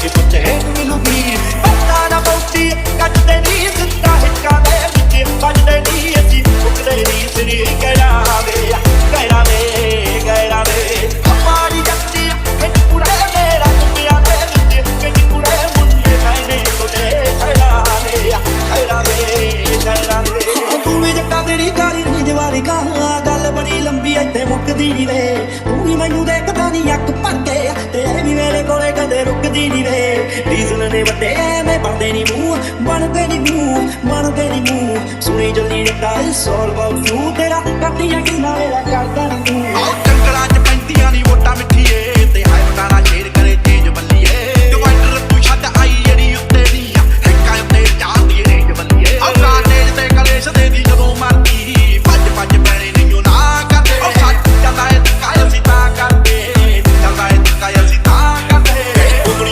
के पुछे मिलूगी पता ना पौती कटते नहीं जितना हिक्का दे बिच बजते नहीं असी उगते नहीं सिरी गैरा वे हमारी जगती हिट पूरे मेरा दुनिया दे बिच हिट पूरे मुंडे मैंने तुझे गैरा वे तू भी जट्टा तेरी काली नी दीवारी का गल बड़ी लंबी इत्थे मुकदी नहीं वे तू भी मैनू देखदा नहीं अख भर के तेरे भी मेरे कोले कदे रुकदी नहीं वे डीजल ने वड्डे मैं बनदे नहीं मूंह सुनी जल्दी जट्टा इट्स ऑल अबाउट यू तेरा कटियां किना मेरा करदा नहीं तू